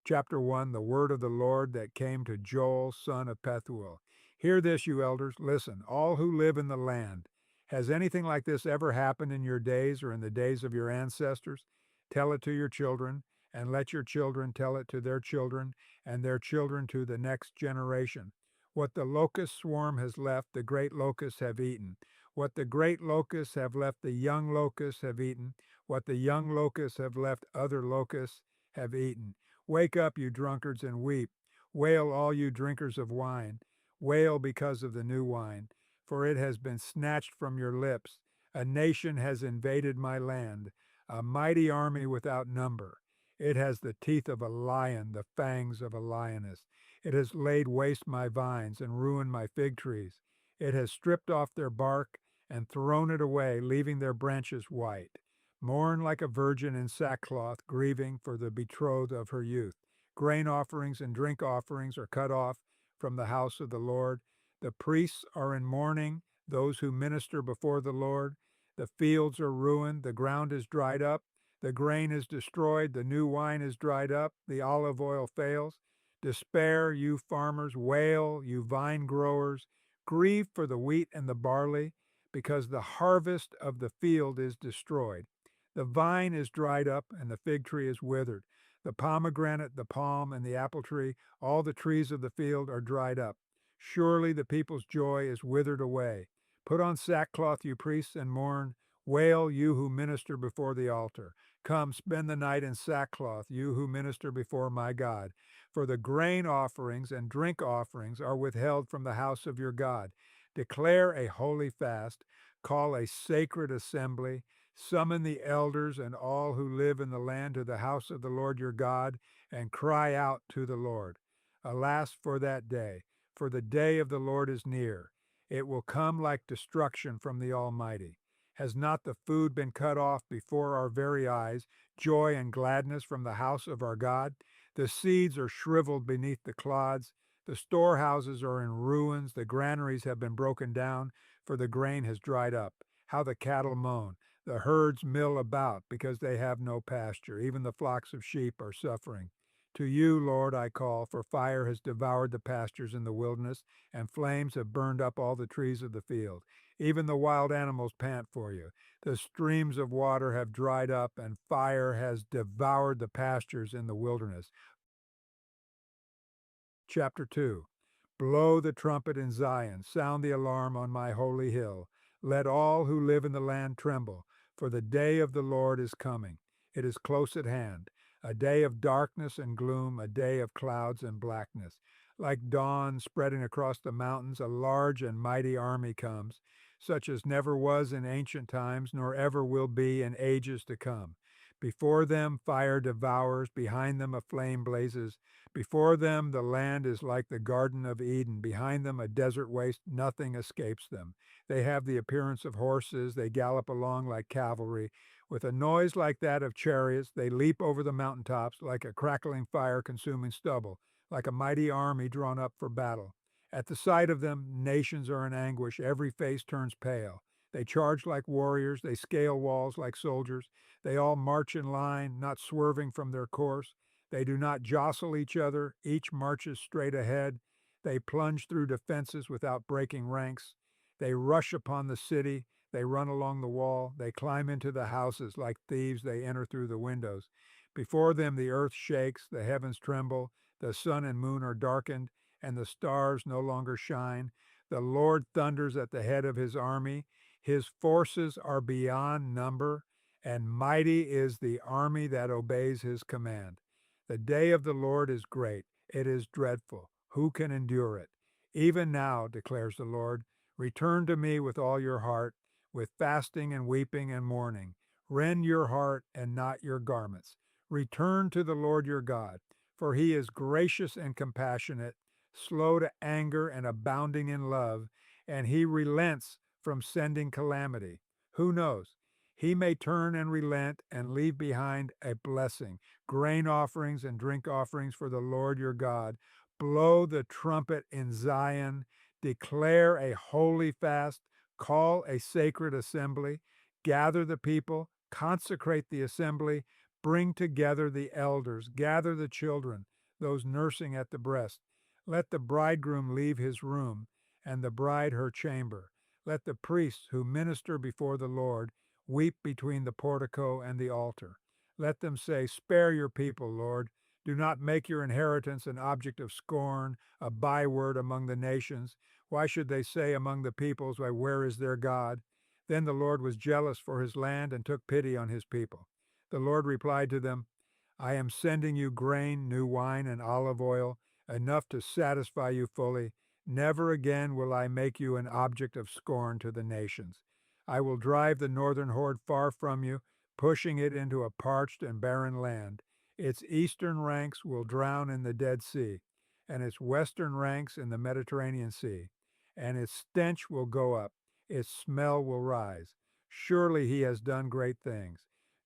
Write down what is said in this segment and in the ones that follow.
Chapter 1, the word of the Lord that came to Joel, son of Pethuel. Hear this, you elders. Listen, all who live in the land. Has anything like this ever happened in your days or in the days of your ancestors? Tell it to your children, and let your children tell it to their children, and their children to the next generation. What the locust swarm has left, the great locusts have eaten. What the great locusts have left, the young locusts have eaten. What the young locusts have left, other locusts have eaten. Wake up, you drunkards, and weep. Wail, all you drinkers of wine. Wail because of the new wine, for it has been snatched from your lips. A nation has invaded my land, a mighty army without number. It has the teeth of a lion, the fangs of a lioness. It has laid waste my vines and ruined my fig trees. It has stripped off their bark and thrown it away, leaving their branches white. Mourn like a virgin in sackcloth, grieving for the betrothed of her youth. Grain offerings and drink offerings are cut off from the house of the Lord. The priests are in mourning, those who minister before the Lord. The fields are ruined, the ground is dried up, the grain is destroyed, the new wine is dried up, the olive oil fails. Despair, you farmers, wail, you vine growers, grieve for the wheat and the barley, because the harvest of the field is destroyed. The vine is dried up, and the fig tree is withered. The pomegranate, the palm, and the apple tree, all the trees of the field are dried up. Surely the people's joy is withered away. Put on sackcloth, you priests, and mourn. Wail, you who minister before the altar. Come, spend the night in sackcloth, you who minister before my God. For the grain offerings and drink offerings are withheld from the house of your God. Declare a holy fast, call a sacred assembly, summon the elders and all who live in the land to the house of the Lord your God, and cry out to the Lord. Alas for that day, for the day of the Lord is near. It will come like destruction from the Almighty. Has not the food been cut off before our very eyes, joy and gladness from the house of our God? The seeds are shriveled beneath the clods. The storehouses are in ruins. The granaries have been broken down, for the grain has dried up. How the cattle moan. The herds mill about because they have no pasture. Even the flocks of sheep are suffering. To you, Lord, I call, for fire has devoured the pastures in the wilderness, and flames have burned up all the trees of the field. Even the wild animals pant for you. The streams of water have dried up, and fire has devoured the pastures in the wilderness. Chapter 2. Blow the trumpet in Zion, sound the alarm on my holy hill. Let all who live in the land tremble, for the day of the Lord is coming. It is close at hand, a day of darkness and gloom, a day of clouds and blackness. Like dawn spreading across the mountains, a large and mighty army comes, such as never was in ancient times, nor ever will be in ages to come. Before them fire devours, behind them a flame blazes. Before them the land is like the Garden of Eden. Behind them a desert waste, nothing escapes them. They have the appearance of horses, they gallop along like cavalry. With a noise like that of chariots, they leap over the mountaintops like a crackling fire consuming stubble, like a mighty army drawn up for battle. At the sight of them, nations are in anguish, every face turns pale. They charge like warriors, they scale walls like soldiers. They all march in line, not swerving from their course. They do not jostle each other, each marches straight ahead. They plunge through defenses without breaking ranks. They rush upon the city, they run along the wall, they climb into the houses like thieves, they enter through the windows. Before them the earth shakes, the heavens tremble, the sun and moon are darkened, and the stars no longer shine. The Lord thunders at the head of his army. His forces are beyond number, and mighty is the army that obeys his command. The day of the Lord is great, it is dreadful. Who can endure it? Even now, declares the Lord, return to me with all your heart, with fasting and weeping and mourning. Rend your heart and not your garments. Return to the Lord your God, for he is gracious and compassionate, slow to anger and abounding in love, and he relents from sending calamity. Who knows? He may turn and relent and leave behind a blessing, grain offerings and drink offerings for the Lord your God. Blow the trumpet in Zion, declare a holy fast, call a sacred assembly, gather the people, consecrate the assembly, bring together the elders, gather the children. those nursing at the breast. Let the bridegroom leave his room, and the bride her chamber. Let the priests who minister before the Lord weep between the portico and the altar. Let them say, Spare your people, Lord. Do not make your inheritance an object of scorn, a byword among the nations. Why should they say among the peoples, Why, where is their God? Then the Lord was jealous for his land and took pity on his people. The Lord replied to them, I am sending you grain, new wine, and olive oil, enough to satisfy you fully. Never again will I make you an object of scorn to the nations. I will drive the northern horde far from you, pushing it into a parched and barren land. Its eastern ranks will drown in the Dead Sea, and its western ranks in the Mediterranean Sea. And its stench will go up, its smell will rise. Surely he has done great things.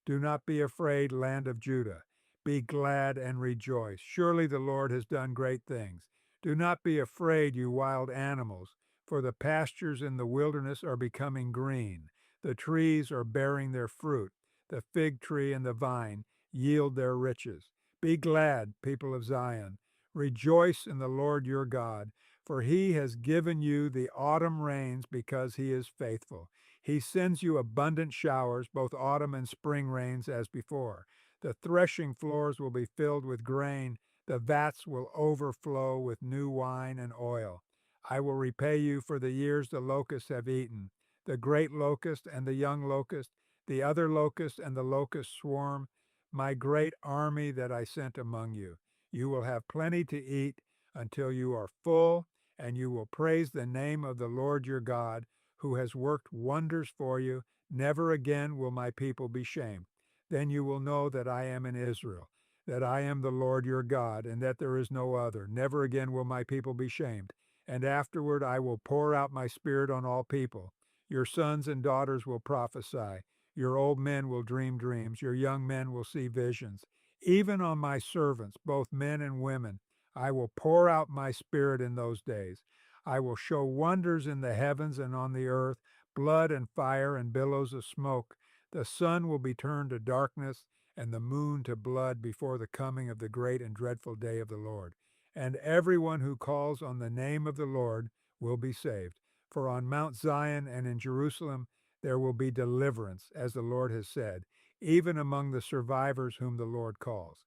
Do not be afraid, land of Judah. Be glad and rejoice. Surely the Lord has done great things. Do not be afraid, you wild animals, for the pastures in the wilderness are becoming green. The trees are bearing their fruit. The fig tree and the vine yield their riches. Be glad, people of Zion. Rejoice in the Lord your God, for he has given you the autumn rains because he is faithful. He sends you abundant showers, both autumn and spring rains as before. The threshing floors will be filled with grain. The vats will overflow with new wine and oil. I will repay you for the years the locusts have eaten, the great locust and the young locust, the other locust and the locust swarm, my great army that I sent among you. You will have plenty to eat until you are full, and you will praise the name of the Lord your God, who has worked wonders for you. Never again will my people be shamed. Then you will know that I am in Israel, that I am the Lord your God, and that there is no other. Never again will my people be shamed. And afterward I will pour out my spirit on all people. Your sons and daughters will prophesy. Your old men will dream dreams. Your young men will see visions. Even on my servants, both men and women, I will pour out my spirit in those days. I will show wonders in the heavens and on the earth, blood and fire and billows of smoke. The sun will be turned to darkness and the moon to blood before the coming of the great and dreadful day of the Lord. And everyone who calls on the name of the Lord will be saved. For on Mount Zion and in Jerusalem there will be deliverance, as the Lord has said, even among the survivors whom the Lord calls.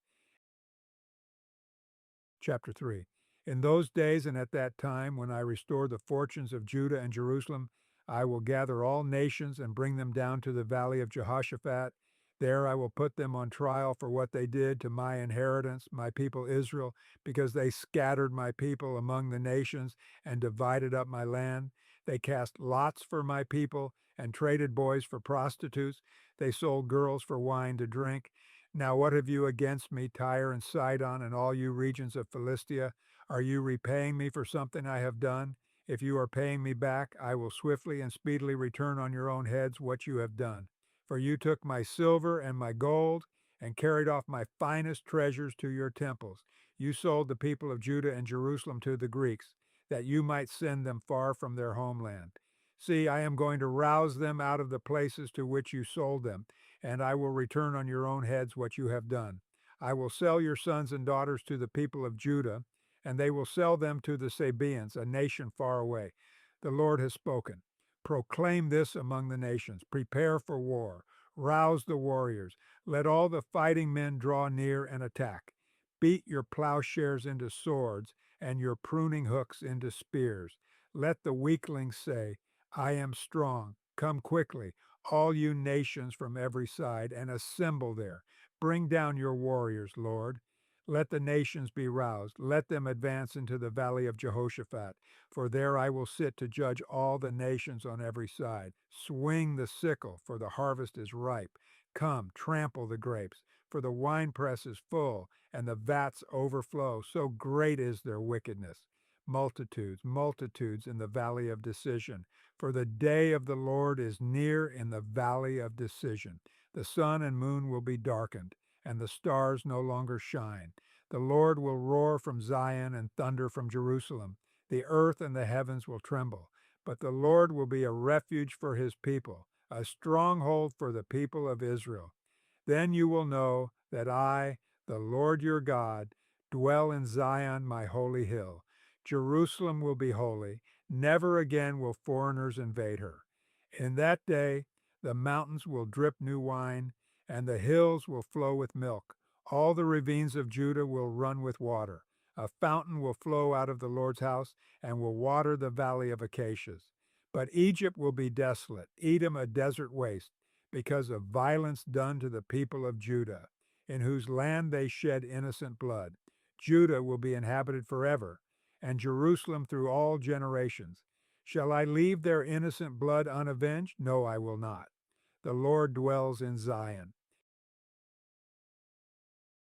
Chapter 3. In those days and at that time, when I restore the fortunes of Judah and Jerusalem, I will gather all nations and bring them down to the valley of Jehoshaphat. There I will put them on trial for what they did to my inheritance, my people Israel, because they scattered my people among the nations and divided up my land. They cast lots for my people and traded boys for prostitutes. They sold girls for wine to drink. Now what have you against me, Tyre and Sidon, and all you regions of Philistia? Are you repaying me for something I have done? If you are paying me back, I will swiftly and speedily return on your own heads what you have done. For you took my silver and my gold, and carried off my finest treasures to your temples. You sold the people of Judah and Jerusalem to the Greeks, that you might send them far from their homeland. See, I am going to rouse them out of the places to which you sold them, and I will return on your own heads what you have done. I will sell your sons and daughters to the people of Judah, and they will sell them to the Sabaeans, a nation far away. The Lord has spoken. Proclaim this among the nations. Prepare for war. Rouse the warriors. Let all the fighting men draw near and attack. Beat your plowshares into swords and your pruning hooks into spears. Let the weaklings say, I am strong. Come quickly, all you nations from every side, and assemble there. Bring down your warriors, Lord. Let the nations be roused. Let them advance into the valley of Jehoshaphat, for there I will sit to judge all the nations on every side. Swing the sickle, for the harvest is ripe. Come, trample the grapes, for the winepress is full, and the vats overflow. So great is their wickedness. Multitudes, multitudes in the valley of decision. For the day of the Lord is near in the valley of decision. The sun and moon will be darkened, and the stars no longer shine. The Lord will roar from Zion and thunder from Jerusalem. The earth and the heavens will tremble. But the Lord will be a refuge for his people, a stronghold for the people of Israel. Then you will know that I, the Lord your God, dwell in Zion, my holy hill. Jerusalem will be holy. Never again will foreigners invade her. In that day, the mountains will drip new wine, and the hills will flow with milk. All the ravines of Judah will run with water. A fountain will flow out of the Lord's house and will water the valley of acacias. But Egypt will be desolate, Edom a desert waste, because of violence done to the people of Judah, in whose land they shed innocent blood. Judah will be inhabited forever, and Jerusalem through all generations. Shall I leave their innocent blood unavenged? No, I will not. The Lord dwells in Zion.